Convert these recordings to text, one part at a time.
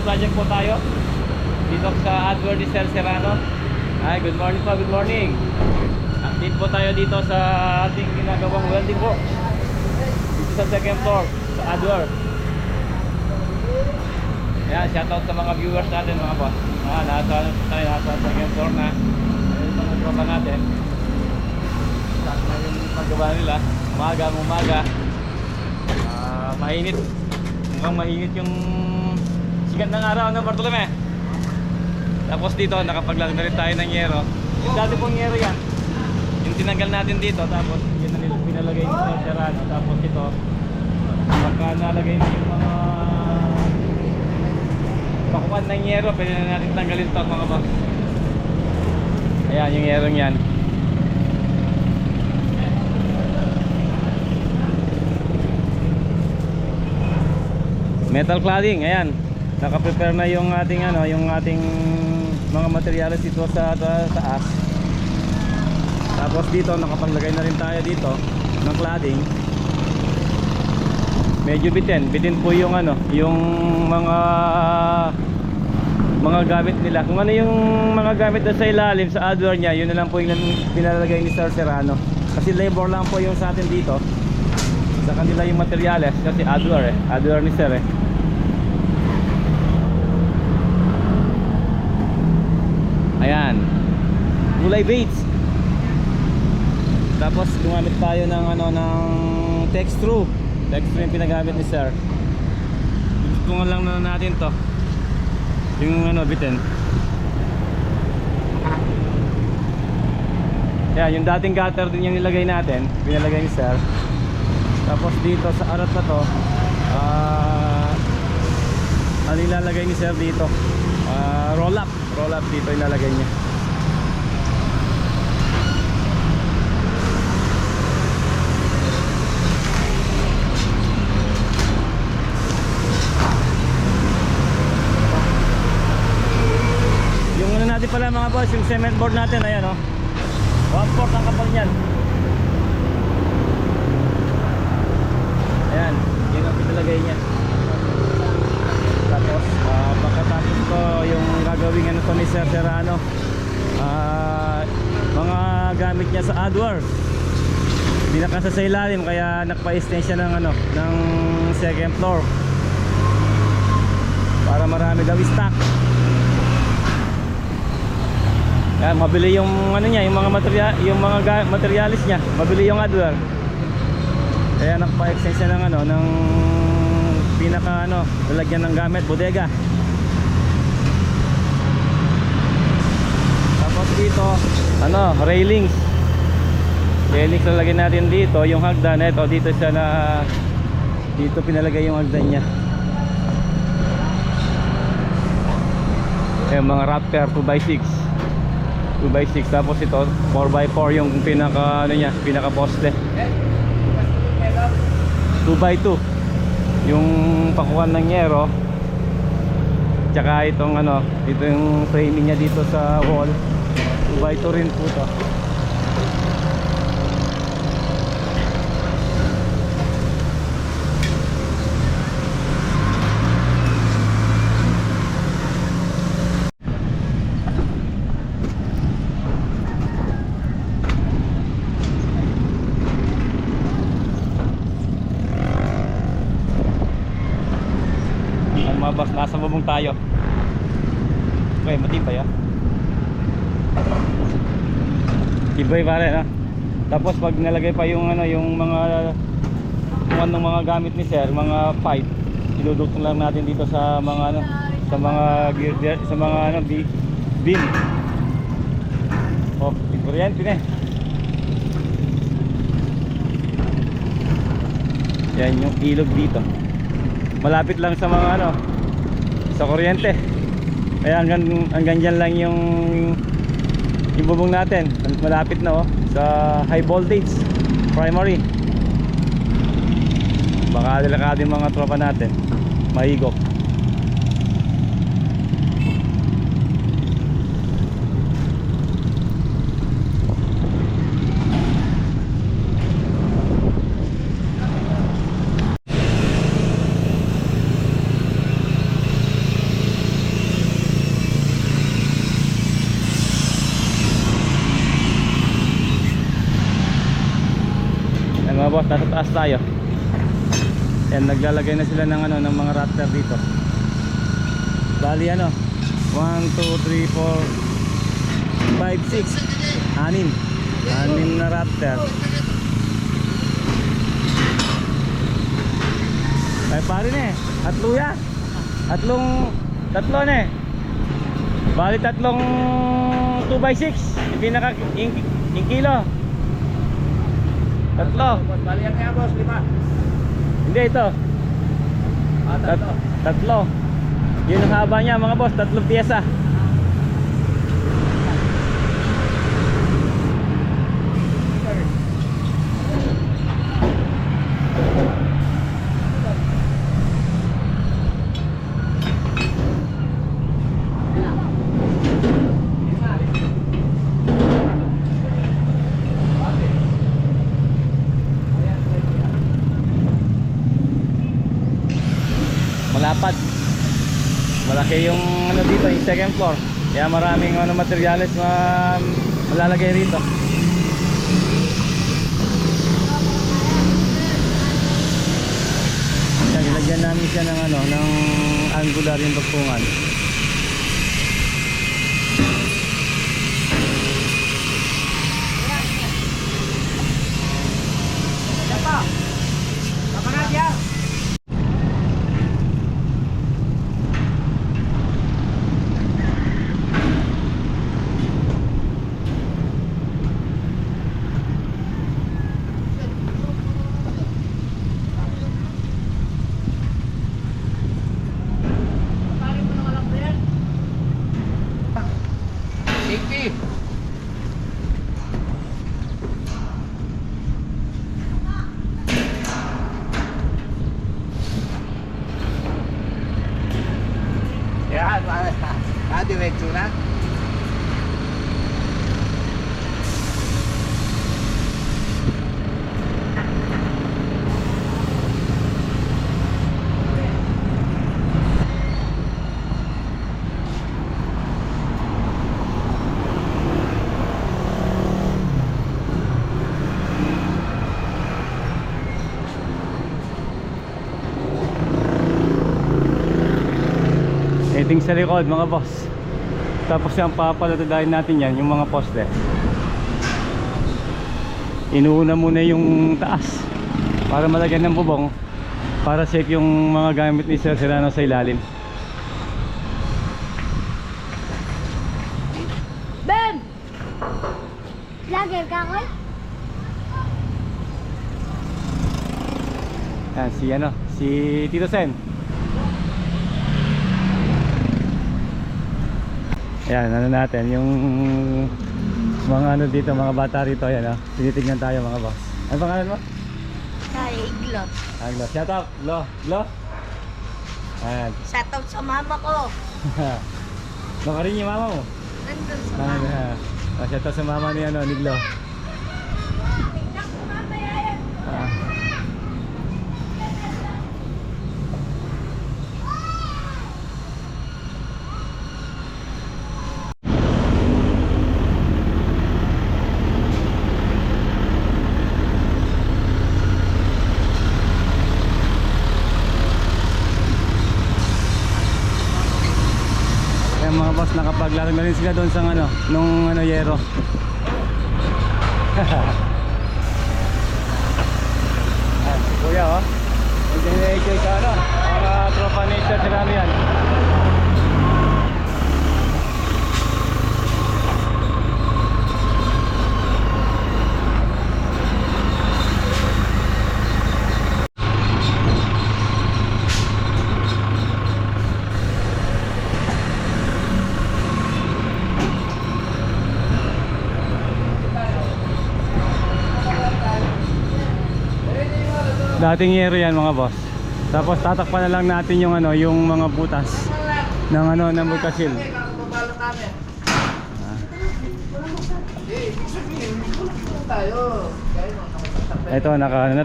project po tayo dito sa Adward de Sir Serrano. Ay, good morning po, good morning. Update po tayo dito sa ating ginagawang welding po dito sa second floor sa Adward. Ayan, shoutout sa mga viewers natin mga boss. Nasa second floor na. Ayun mga tropa natin. Saan na yung paggawa nila. Umaga. Mainit. Mukhang mainit yung sikat ng araw na Bartolome. Tapos dito nakapaglagay na rin tayo ng yero. Yung dati pong yero yan, yung tinanggal natin dito. Tapos yun na nila pinalagay nito sa Serrano. Tapos ito pagka nalagay na yung mga pakuan ng yero, pwede na natin tanggalin ito mga boss. Ayan yung yerong yan. Metal cladding, ayan. Naka-prepare na yung ating yung ating mga materyales dito sa taas. Tapos dito nakapaglagay na rin tayo dito ng cladding. Medyo bitin po yung yung mga gamit nila. Kung ano yung mga gamit na sa ilalim sa Adward niya, yun na lang po yung pinalagay ni Sir Serrano. Kasi labor lang po yung sa atin dito. Sa kanila yung materyales kasi Adward Adward ni Sir Ayan, kulay beige. Tapos gumamit tayo ng ng texture yung pinagamit ni Sir. Tungan lang na natin to yung bitin. Ayan, yung dating gutter din yung nilagay natin, pinalagay ni Sir. Tapos dito sa arat na to ano ilalagay ni Sir dito? Roll up dito ilalagay niya. Yung natin pala mga boss, yung cement board natin, ayan 1/4 ang kapal niyan. Ayan, yun ang pinalagay niya. Tapos pagkatapos ko yung gagawin to ni Sir Serrano, mga gamit niya sa Adward binakasa sa ilalim, kaya nagpa-extend siya ng ng second floor para marami daw stock. Kaya mabili yung niya, yung mga materialis niya, mabili yung Adward. Kaya nagpa-extend siya ng ng pinaka lalagyan ng gamit, bodega. Tapos dito railings lalagyan natin dito, yung hagdan. Ito dito siya dito pinalagay yung hagdan niya. Yung mga raptor 2x6. Tapos ito 4x4 yung pinaka pinaka poste. 2x2 yung pakuan ng yero. Tsaka itong ito yung framing niya dito sa wall. 2x2 rin po to. Mabas, nasa bubong tayo. Okay, matibay tibay pare Tapos pag nalagay pa yung yung mga ng mga gamit ni Sir, mga pipe, idudugtong lang natin dito sa mga sa mga gear, sa mga beam. Kuryente na yan yung ilog dito, malapit lang sa mga sa kuryente. Kaya hanggang dyan lang yung bubong natin. Malapit na sa high voltage primary. Baka delikado yung mga tropa natin mahigop. boss, nasa taas tayo. Yan, naglalagay na sila ng ano, ng mga raptor dito. Bali ano, 1, 2, 3, 4, 5, 6, 6 na raptor. Ay pare na eh, tatlo yan. Tatlo na eh. Bali tatlong 2x6. Yung pinaka, yung kilo. Tatlo. Bali yan kaya boss, 5. Hindi ito. Tatlo. Tatlo. Yun ang haba niya mga boss, tatlong piyesa. Malapad. Malaki yung ano dito, yung second floor. Kaya maraming ano materyales malalagay rito. Yan, ilagyan namin siya ng ano, ng angular yung dugtungan. Diretso na. Heading sa likod mga boss. Tapos yung papalatudahin natin yan, yung mga poste. Inuuna muna yung taas para malagyan ng bubong, para safe yung mga gamit ni Sir Serrano sa ilalim. Ben! Vlogger ka ko? Yan, si Tito Sen. Ayan, ano natin, yung mga ano dito, mga bata rito, ayan tinitignan tayo mga boss. Ano pangalan mo? Kaya Iglo. Aglo, shout out, Glo. Ayan. Shoutout sa mama ko. Baka rin yung mama mo. Nandun sa mama. Shout out sa mama ni Glo. Mga boss, nakapaglaro na rin sila doon sa ano, nung yero. Si Kuya enjoy ka mga tropa nature sila yan. Dating yero yan mga boss. Tapos tatakpan na lang natin yung yung mga butas ng ng butasil. Ito naka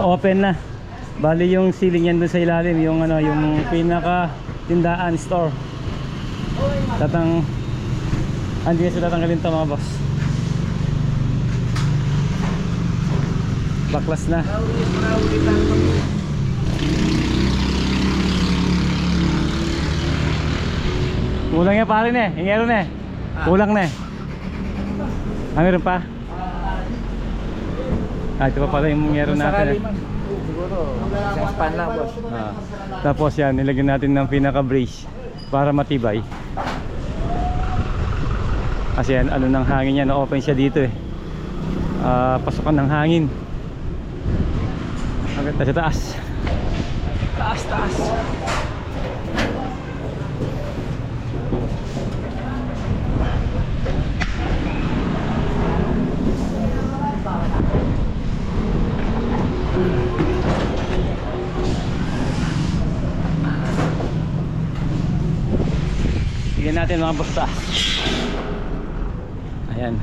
open na. Bali yung ceiling yan doon sa ilalim, yung yung pinaka tindahan store. Hindi sila tatanggalin to mga boss. Baklas na. Marahuli tayo. Kulang yan pare na eh. Hingero na eh. Kulang na eh. Meron pa? Ito pa pala yung hingero natin eh. Siguro, isang span lang boss. Tapos yan, nilagyan natin ng pinaka-brace para matibay. Kasi yan, ano ng hangin yan, na-open siya dito eh. Pasukan ng hangin. Agad sa taas. Taas. Bigyan natin mga basta. Ayan.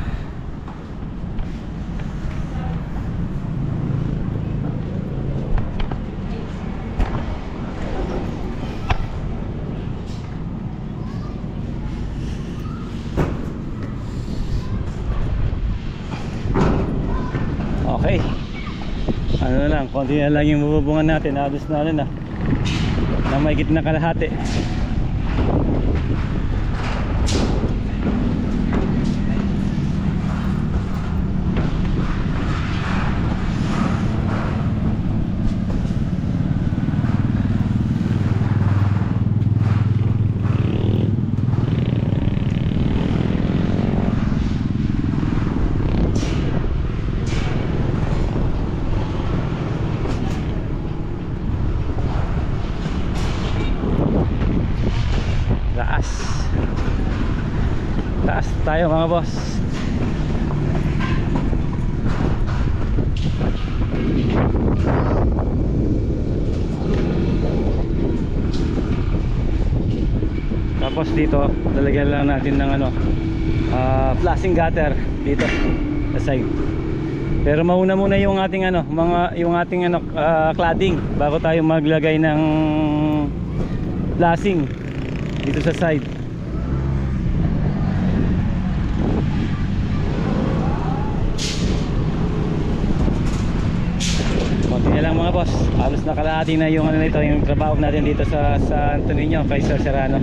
Okay. Ano na lang, konti na lang yung bububungan natin. Ados na na. Na may gitna kalahati. Taas tayo mga boss. Tapos dito lalagyan lang natin ng flashing gutter dito sa side. Pero mauna muna yung ating cladding bago tayo maglagay ng flashing dito sa side. Konti na lang mga boss. Halos nakalahati na yung yung trabaho natin dito sa Santo Niño kay Sir Serrano.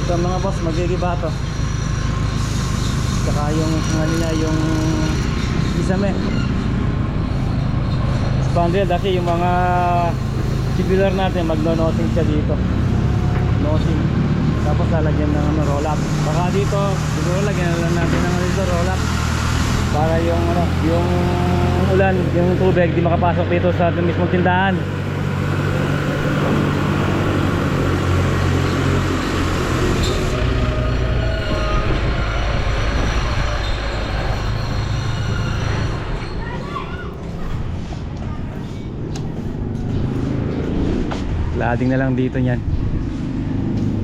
Ito mga boss, magigibato. Saka yung yung isame. Spandrel kasi yung mga tubular natin magno-nosing siya dito. Nosing. Tapos lalagyan ng roll up. Baka dito siguro lagyan lang natin ng roll up para yung yung ulan, yung tubig di makapasok dito sa mismong tindahan. Lading na lang dito niyan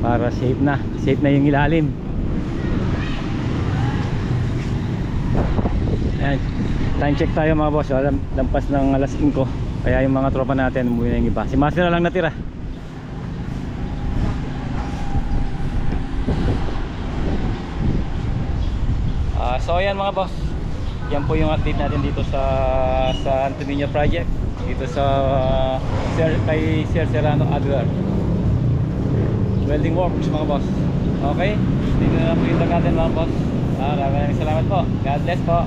para safe na yung ilalim. Ayan, time check tayo mga boss. Lampas ng alas 5 kaya yung mga tropa natin umuwi na yung iba. Si Master na lang natira. So ayan mga boss, yan po yung update natin dito sa Santo Niño project dito sa kay Sir Serrano Adler welding works mga boss. Okay, dito na po yung natin mga boss. Maraming salamat po. God bless po.